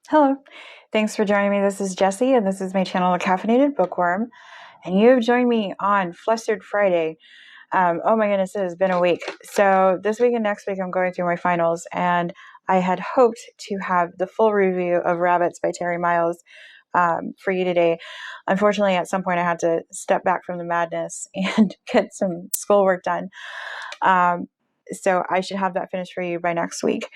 Hello, thanks for joining me. This is Jessie, and this is my channel, The Caffeinated Bookworm. And you have joined me on Flustered Friday. Oh my goodness, it has been a week. So this week and next week, I'm going through my finals, and I had hoped to have the full review of Rabbits by Terry Miles for you today. Unfortunately, at some point, I had to step back from the madness and get some schoolwork done. So I should have that finished for you by next week.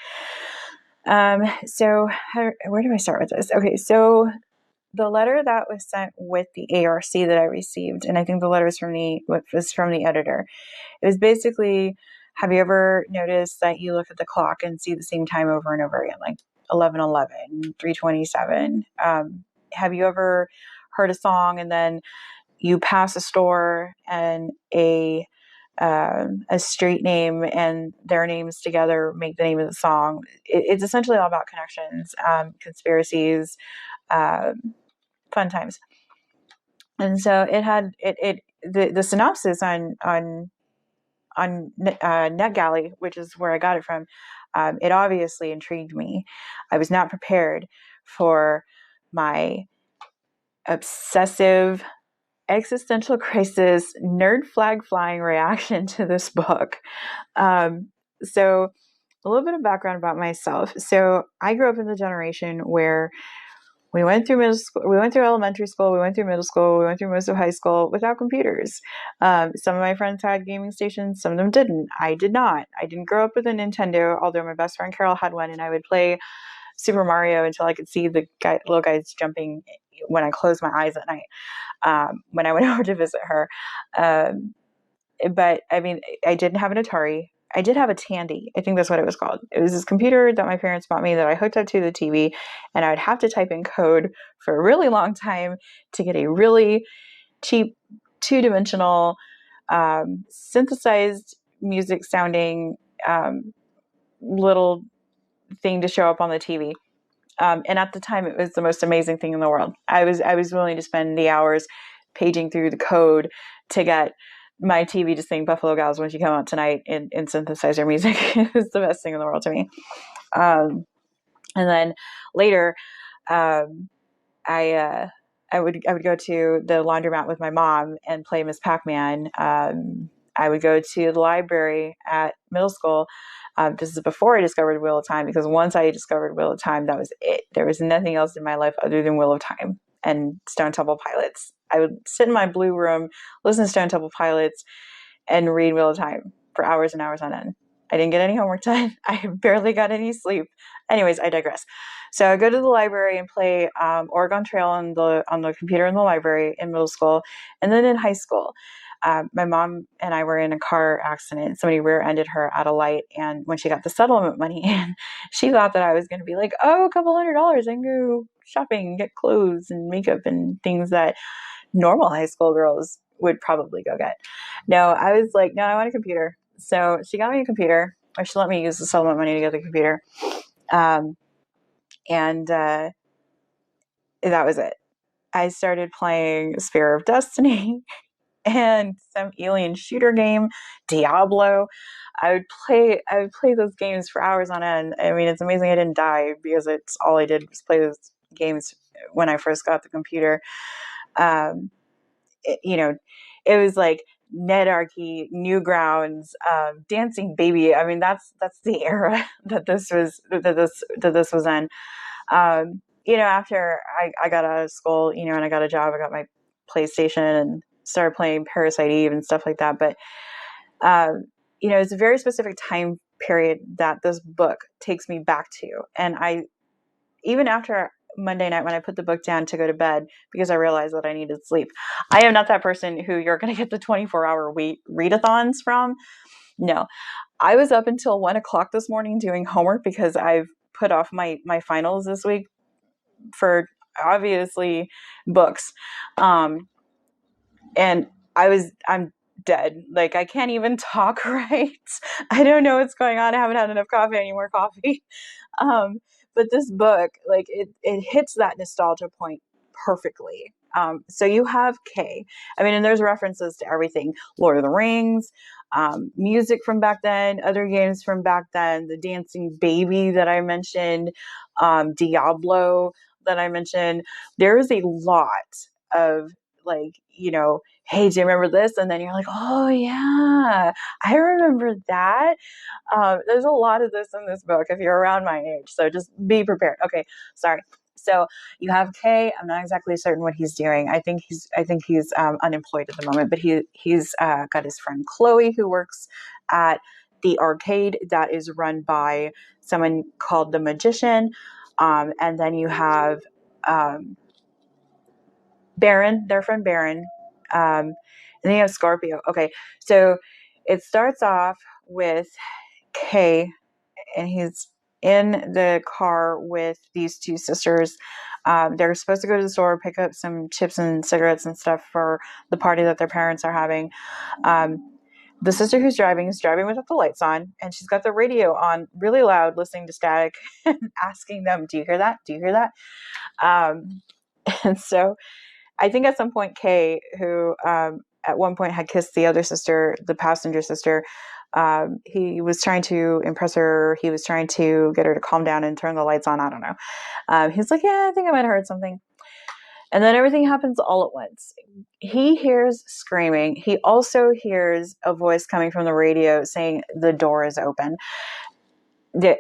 Where do I start with this? Okay, so the letter that was sent with the ARC that I received, and I think the letter was from the editor. It was basically, have you ever noticed that you look at the clock and see the same time over and over again, like 11:11, 3:27? Have you ever heard a song and then you pass a store and a street name and their names together make the name of the song? It's essentially all about connections, conspiracies, fun times. And so it had the synopsis on NetGalley, which is where I got it from. It obviously intrigued me. I was not prepared for my obsessive existential crisis, nerd flag flying reaction to this book. So a little bit of background about myself. So I grew up in the generation where we went through middle school, we went through elementary school, we went through middle school, we went through most of high school without computers. Some of my friends had gaming stations, some of them didn't. I did not. I didn't grow up with a Nintendo, although my best friend Carol had one, and I would play Super Mario until I could see the little guys jumping when I closed my eyes at night, when I went over to visit her. But I mean, I didn't have an Atari. I did have a Tandy. I think that's what it was called. It was this computer that my parents bought me that I hooked up to the TV, and I would have to type in code for a really long time to get a really cheap, two-dimensional, synthesized music sounding little thing to show up on the TV. And at the time, it was the most amazing thing in the world. I was willing to spend the hours paging through the code to get my TV to sing Buffalo Gals When She Come Out Tonight in synthesizer music. It was the best thing in the world to me. And then later, I would go to the laundromat with my mom and play Miss Pac-Man. I would go to the library at middle school. This is before I discovered Wheel of Time, because once I discovered Wheel of Time, that was it. There was nothing else in my life other than Wheel of Time and Stone Temple Pilots. I would sit in my blue room, listen to Stone Temple Pilots, and read Wheel of Time for hours and hours on end. I didn't get any homework done. I barely got any sleep. Anyways, I digress. So I go to the library and play Oregon Trail on the computer in the library in middle school. And then in high school, my mom and I were in a car accident. Somebody rear-ended her at a light. And when she got the settlement money in, she thought that I was going to be like, oh, a couple $100. I can go shopping, get clothes and makeup and things that normal high school girls would probably go get. No, I was like, no, I want a computer. So she got me a computer, or she let me use the settlement money to get the computer. And that was it. I started playing Sphere of Destiny and some alien shooter game, Diablo. I would play those games for hours on end. I mean, it's amazing I didn't die, because it's all I did was play those games when I first got the computer. It was like Netarchy, Newgrounds, Dancing Baby. I mean, that's the era that this was in. After I got out of school, and I got a job, I got my PlayStation and started playing Parasite Eve and stuff like that. But, it's a very specific time period that this book takes me back to. And even after Monday night, when I put the book down to go to bed, because I realized that I needed sleep, I am not that person who you're going to get the 24-hour readathons from. No, I was up until 1:00 this morning doing homework, because I've put off my finals this week for obviously books. And I'm dead. Like, I can't even talk right. I don't know what's going on. I haven't had enough coffee. I need more coffee. But this book, like, it hits that nostalgia point perfectly. So you have Kay. I mean, and there's references to everything: Lord of the Rings, music from back then, other games from back then, the dancing baby that I mentioned, Diablo that I mentioned. There is a lot of, like, hey, do you remember this? And then you're like, oh yeah, I remember that. There's a lot of this in this book if you're around my age, so just be prepared. Okay, sorry. So you have Kay. I'm not exactly certain what he's doing. I think he's unemployed at the moment, but he's got his friend Chloe, who works at the arcade that is run by someone called the Magician. And then you have Baron, their friend Baron. And then you have Scorpio. Okay, so it starts off with Kay, and he's in the car with these two sisters. They're supposed to go to the store, pick up some chips and cigarettes and stuff for the party that their parents are having. The sister who's driving is driving without the lights on, and she's got the radio on really loud, listening to static and asking them, do you hear that? Do you hear that? And so I think at some point, Kay, who at one point had kissed the other sister, the passenger sister, he was trying to impress her. He was trying to get her to calm down and turn the lights on. I don't know. He's like, yeah, I think I might have heard something. And then everything happens all at once. He hears screaming. He also hears a voice coming from the radio saying the door is open. The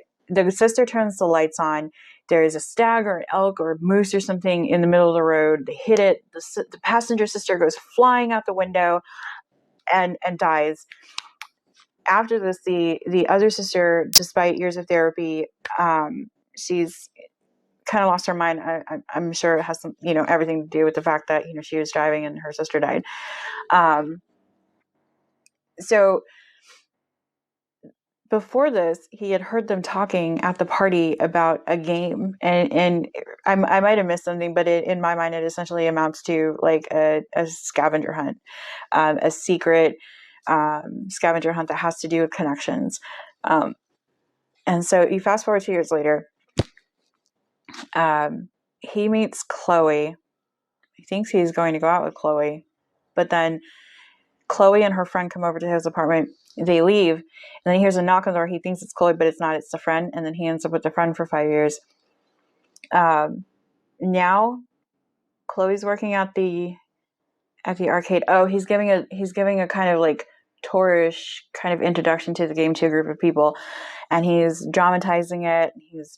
sister turns the lights on. There is a stag or an elk or a moose or something in the middle of the road. They hit it. The passenger sister goes flying out the window and dies. After this, the other sister, despite years of therapy, she's kind of lost her mind. I'm sure it has some, everything to do with the fact that, she was driving and her sister died. So before this, he had heard them talking at the party about a game, and I might have missed something, but in my mind, it essentially amounts to like a scavenger hunt, a secret scavenger hunt that has to do with connections. And so you fast forward 2 years later, he meets Chloe. He thinks he's going to go out with Chloe, but then Chloe and her friend come over to his apartment. They leave, and then he hears a knock on the door. He thinks it's Chloe, but it's not. It's the friend, and then he ends up with the friend for 5 years. Now, Chloe's working at the arcade. Oh, he's giving a kind of like tourish kind of introduction to the game to a group of people, and he's dramatizing it. He's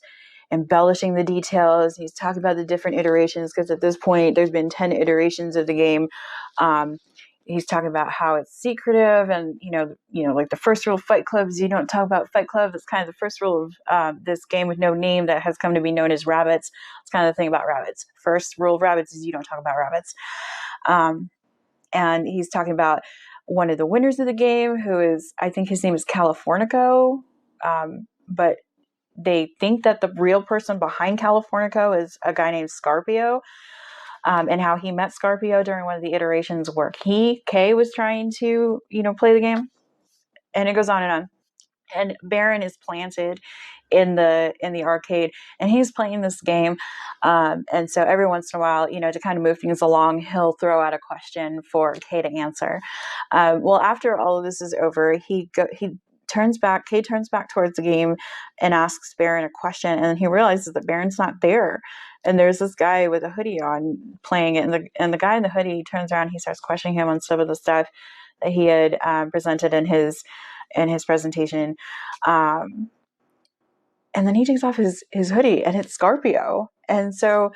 embellishing the details. He's talking about the different iterations, because at this point there's been 10 iterations of the game. He's talking about how it's secretive, and like the first rule of Fight Club is you don't talk about Fight Club. It's kind of the first rule of this game with no name that has come to be known as rabbits. It's kind of the thing about rabbits. First rule of rabbits is you don't talk about rabbits. And he's talking about one of the winners of the game, who is, I think his name is Californico, but they think that the real person behind Californico is a guy named Scorpio. And how he met Scorpio during one of the iterations where Kay was trying to, play the game, and it goes on and on. And Baron is planted in the arcade, and he's playing this game. And so every once in a while, to kind of move things along, he'll throw out a question for Kay to answer. Well, after all of this is over, Kay turns back towards the game and asks Baron a question, and then he realizes that Baron's not there. And there's this guy with a hoodie on playing it, and the guy in the hoodie turns around, he starts questioning him on some of the stuff that he had presented in his presentation. And then he takes off his hoodie, and it's Scorpio. And so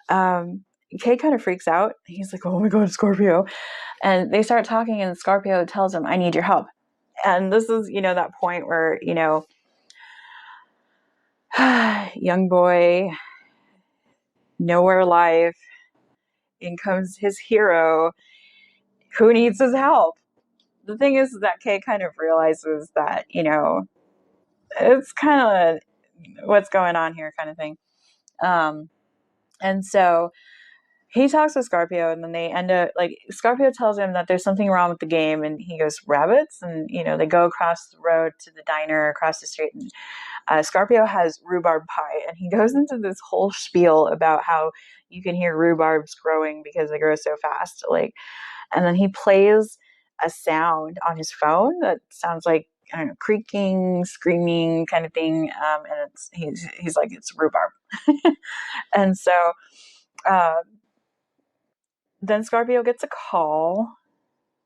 Kay kind of freaks out. He's like, oh my God, Scorpio. And they start talking, and Scorpio tells him, I need your help. And this is, that point where, young boy, nowhere alive, in comes his hero who needs his help. The thing is that Kay kind of realizes that, it's kind of what's going on here kind of thing. And so he talks with Scorpio, and then they end up, like, Scorpio tells him that there's something wrong with the game, and he goes, rabbits? And, they go across the road to the diner across the street, and Scarpio has rhubarb pie, and he goes into this whole spiel about how you can hear rhubarbs growing because they grow so fast. Like, and then he plays a sound on his phone that sounds like, I don't know, creaking, screaming kind of thing. And he's like, it's rhubarb. And so then Scorpio gets a call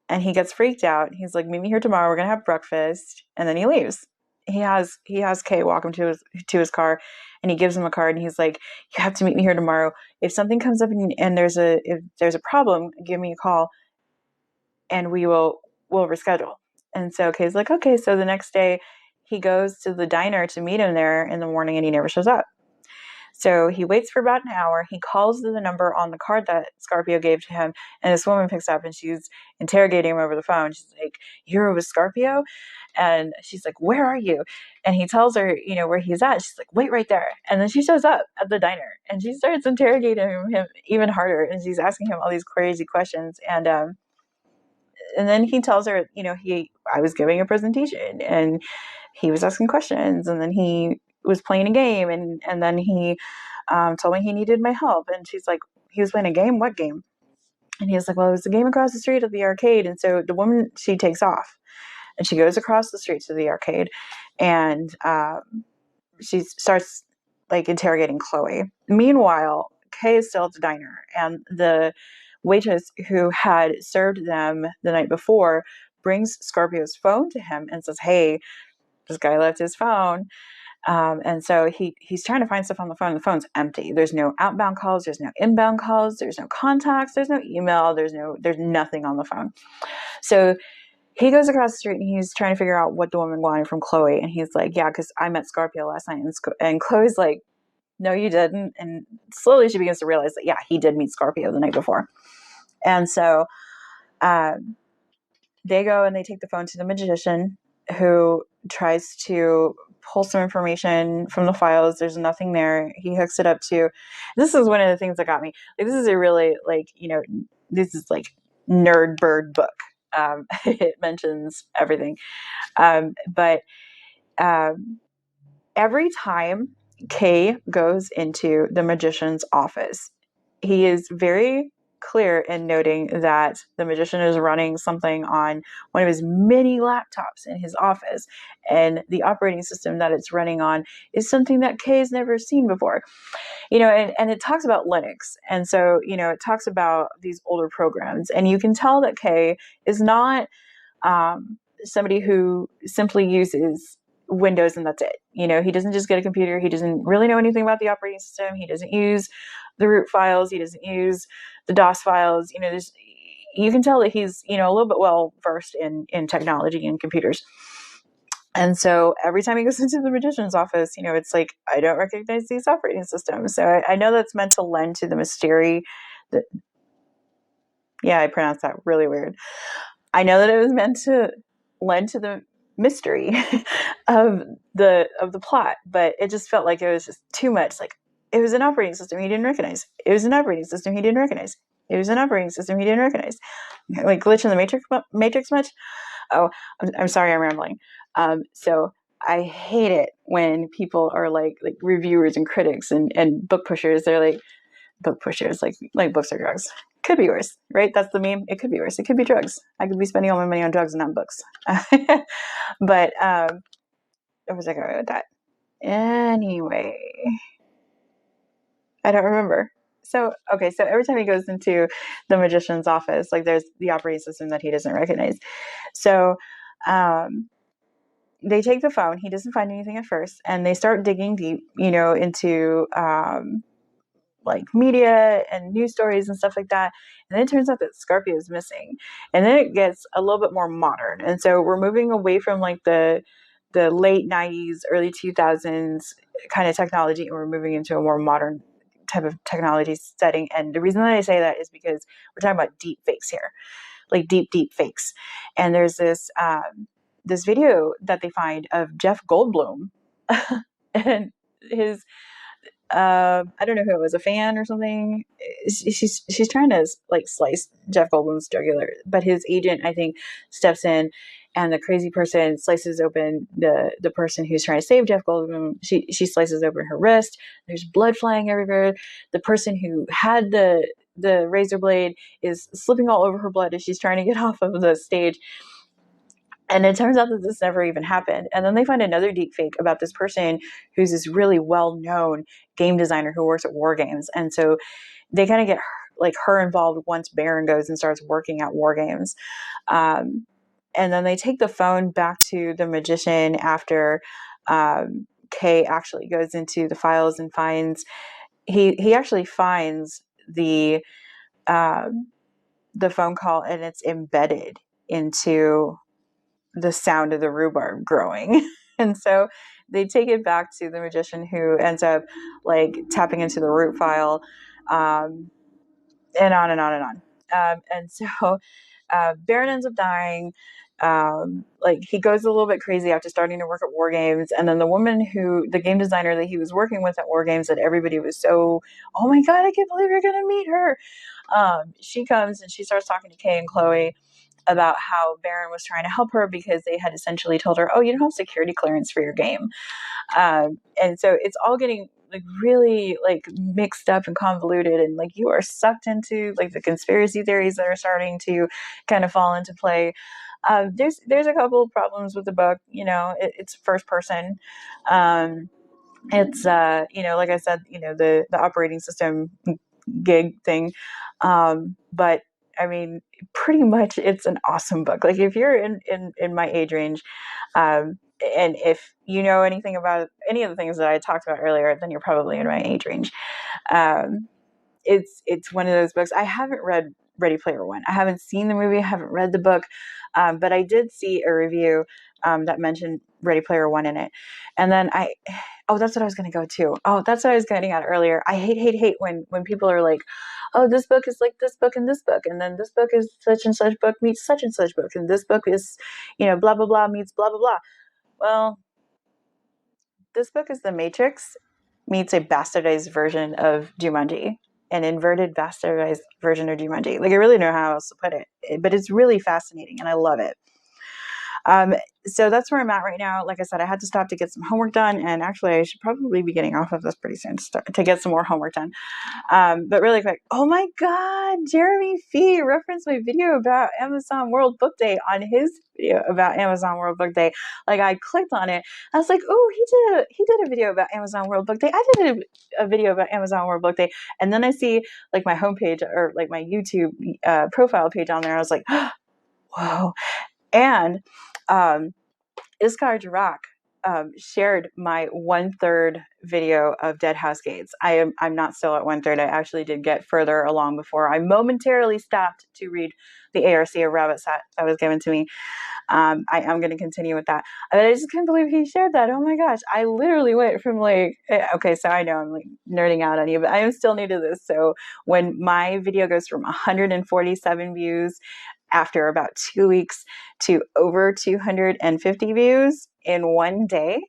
and he gets freaked out. He's like, meet me here tomorrow. We're going to have breakfast. And then he leaves. He has Kay walk him to his car, and he gives him a card, and he's like, you have to meet me here tomorrow. If something comes up and there's a problem, give me a call and we'll reschedule. And so Kay's like, okay. So the next day he goes to the diner to meet him there in the morning, and he never shows up. So he waits for about an hour. He calls the number on the card that Scorpio gave to him, and this woman picks up, and she's interrogating him over the phone. She's like, you're with Scorpio? And she's like, where are you? And he tells her, where he's at. She's like, wait right there. And then she shows up at the diner, and she starts interrogating him even harder, and she's asking him all these crazy questions. And then he tells her, I was giving a presentation, and he was asking questions, and then he was playing a game, and then he told me he needed my help. And she's like, he was playing a game? What game? And he was like, well, it was a game across the street at the arcade. And so the woman, she takes off, and she goes across the street to the arcade, and she starts like interrogating Chloe. Meanwhile, Kay is still at the diner, and the waitress who had served them the night before brings Scorpio's phone to him and says, hey, this guy left his phone. And so he's trying to find stuff on the phone. The phone's empty. There's no outbound calls. There's no inbound calls. There's no contacts. There's no email. There's nothing on the phone. So he goes across the street, and he's trying to figure out what the woman wanted from Chloe. And he's like, yeah, because I met Scorpio last night. And Chloe's like, no, you didn't. And slowly she begins to realize that, yeah, he did meet Scorpio the night before. And so they go and they take the phone to the magician, who tries to pull some information from the files. There's nothing there. He hooks it up to, this is one of the things that got me. Like, this is a really, like, this is like nerd bird book. It mentions everything. But every time Kay goes into the magician's office, he is very clear in noting that the magician is running something on one of his many laptops in his office, and the operating system that it's running on is something that Kay has never seen before. And it talks about Linux, and so it talks about these older programs, and you can tell that Kay is not somebody who simply uses Windows and that's it. He doesn't just get a computer. He doesn't really know anything about the operating system. He doesn't use the root files. He doesn't use the DOS files. You can tell that he's, a little bit well versed in technology and computers. And so every time he goes into the magician's office, it's like, I don't recognize these operating systems. So I know that's meant to lend to the mystery. Yeah, I pronounced that really weird. I know that it was meant to lend to the mystery of the plot, but it just felt like it was just too much. Like, it was an operating system he didn't recognize. It was an operating system he didn't recognize. It was an operating system he didn't recognize. Like, glitch in the Matrix much? Oh, I'm sorry, I'm rambling. So I hate it when people are like reviewers and critics and book pushers. They're like, book pushers, like books are drugs. Could be worse, right? That's the meme. It could be worse. It could be drugs. I could be spending all my money on drugs and not books. But where was I going with that? Anyway, I don't remember. So every time he goes into the magician's office, like, there's the operating system that he doesn't recognize. So they take the phone. He doesn't find anything at first, and they start digging deep, into like media and news stories and stuff like that. And then it turns out that Scorpio is missing. And then it gets a little bit more modern. And so we're moving away from like the late 90s, early 2000s kind of technology, and we're moving into a more modern type of technology setting. And the reason that I say that is because we're talking about deep fakes here, like deep fakes. And there's this video that they find of Jeff Goldblum and his I don't know who it was, a fan or something. She's trying to like slice Jeff Goldblum's jugular, but his agent, I think, steps in and the crazy person slices open the person who's trying to save Jeff Goldblum. She slices open her wrist. There's blood flying everywhere. The person who had the razor blade is slipping all over her blood as she's trying to get off of the stage. And it turns out that this never even happened. And then they find another deep fake about this person who's this really well-known game designer who works at War Games. And so they kind of get her involved once Baron goes and starts working at War Games. And then they take the phone back to the magician after Kay actually goes into the files and finds he actually finds the phone call, and it's embedded into the sound of the rhubarb growing. And so they take it back to the magician, who ends up tapping into the root file, and on and on and on. And so Baron ends up dying. He goes a little bit crazy after starting to work at War Games. And then the game designer that he was working with at War Games, that everybody was so, oh my God, I can't believe you're going to meet her. She comes and she starts talking to Kay and Chloe about how Baron was trying to help her because they had essentially told her, oh, you don't have security clearance for your game. And so it's all getting really mixed up and convoluted, and you are sucked into the conspiracy theories that are starting to kind of fall into play. There's a couple of problems with the book. It's first person. It's like I said, the operating system gig thing. But I mean, pretty much it's an awesome book. If you're in my age range, and if you know anything about any of the things that I talked about earlier, then you're probably in my age range. It's one of those books. I haven't read Ready Player One. I haven't seen the movie. I haven't read the book. But I did see a review that mentioned Ready Player One in it. And then that's what I was going to go to. Oh, that's what I was getting at earlier. I hate when people are like, oh, this book is like this book and this book, and then this book is such and such book meets such and such book, and this book is, blah, blah, blah meets blah, blah, blah. Well, this book is The Matrix meets a bastardized version of Jumanji, an inverted bastardized version of Jumanji. I really don't know how else to put it, but it's really fascinating and I love it. So that's where I'm at right now. Like I said, I had to stop to get some homework done, and actually I should probably be getting off of this pretty soon to get some more homework done. But really quick, oh my God, JeremyFee referenced my video about Amazon World Book Day on his video about Amazon World Book Day. I clicked on it. I was like, oh, he did a video about Amazon World Book Day. I did a video about Amazon World Book Day. And then I see my homepage or my YouTube profile page on there. I was like, whoa. And Iskar Jarak shared my 1/3 video of Dead House Gates. I'm not still at 1/3. I actually did get further along before I momentarily stopped to read the ARC of Rabbit Set that was given to me. I am going to continue with that. I just couldn't believe he shared that. Oh my gosh. I literally went from okay, so I know I'm nerding out on you, but I am still new to this. So when my video goes from 147 views after about 2 weeks to over 250 views in one day,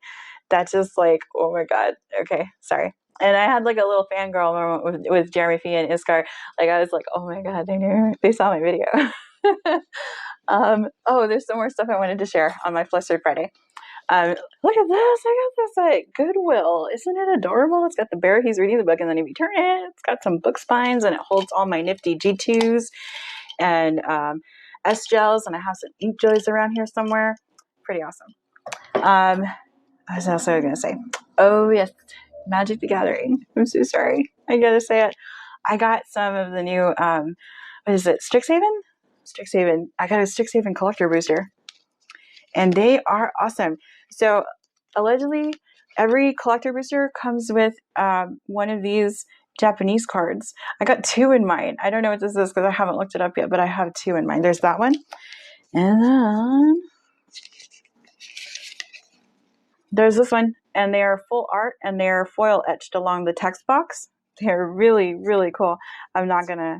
that's just oh my God. Okay, sorry. And I had a little fangirl moment with JeremyFee and Iskar. I was like, oh my God, they saw my video. There's some more stuff I wanted to share on my Flustered Friday. Look at this. I got this at Goodwill. Isn't it adorable? It's got the bear. He's reading the book, and then if you turn it, it's got some book spines, and it holds all my nifty G2s and S-gels, and I have some ink joys around here somewhere. Pretty awesome. What was else I was going to say? Oh, yes. Magic the Gathering. I'm so sorry. I got to say it. I got some of the new, what is it? Strixhaven? Strixhaven. I got a Strixhaven collector booster. And they are awesome. So allegedly, every collector booster comes with one of these Japanese cards. I got 2 in mine. I don't know what this is because I haven't looked it up yet, but I have 2 in mine. There's that one. And then there's this one. And they are full art, and they're foil etched along the text box. They're really, really cool. I'm not gonna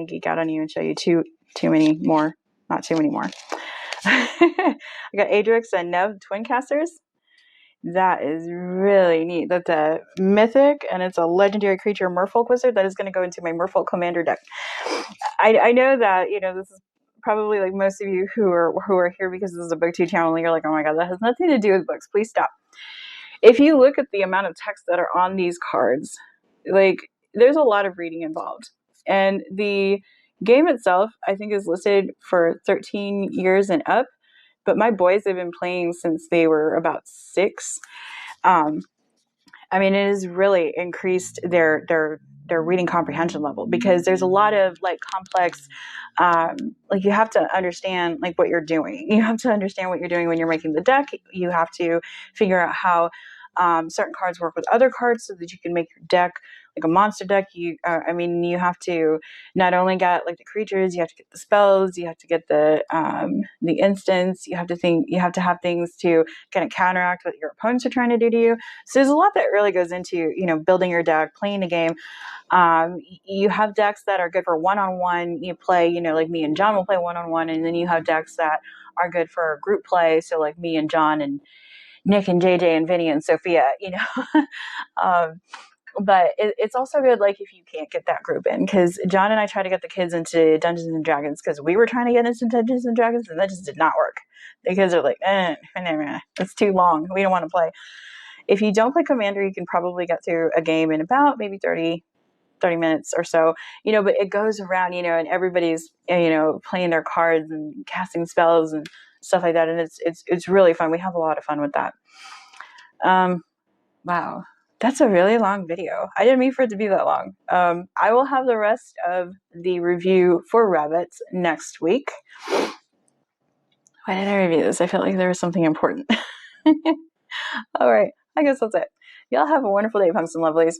geek out on you and show you too many more. Not too many more. I got Adrix and Nev twin casters. That is really neat. That's a mythic, and it's a legendary creature, Merfolk Wizard, that is going to go into my Merfolk Commander deck. I know that this is probably like most of you who are here because this is a BookTube channel, you're like, oh my God, that has nothing to do with books. Please stop. If you look at the amount of text that are on these cards, like there's a lot of reading involved. And the game itself, I think, is listed for 13 years and up. But my boys have been playing since they were about 6. I mean, it has really increased their reading comprehension level, because there's a lot of like complex, like you have to understand like what you're doing. You have to understand what you're doing when you're making the deck. You have to figure out how certain cards work with other cards so that you can make your deck like a monster deck. I mean, you have to not only get like the creatures, you have to get the spells, you have to get the instants, you have to have things to kind of counteract what your opponents are trying to do to you. So there's a lot that really goes into, building your deck, playing a game. You have decks that are good for one-on-one. You play, like me and John will play one-on-one, and then you have decks that are good for group play. So like me and John and Nick and JJ and Vinny and Sophia, but it's also good like if you can't get that group in, because John and I tried to get the kids into Dungeons and Dragons because we were trying to get into Dungeons and Dragons, and that just did not work. The kids are like, it's too long. We don't want to play. If you don't play Commander, you can probably get through a game in about maybe 30 minutes or so, but it goes around, and everybody's, playing their cards and casting spells and stuff like that. And it's really fun. We have a lot of fun with that. Wow. That's a really long video. I didn't mean for it to be that long. I will have the rest of the review for Rabbits next week. Why did I review this? I felt like there was something important. All right. I guess that's it. Y'all have a wonderful day, punks and lovelies.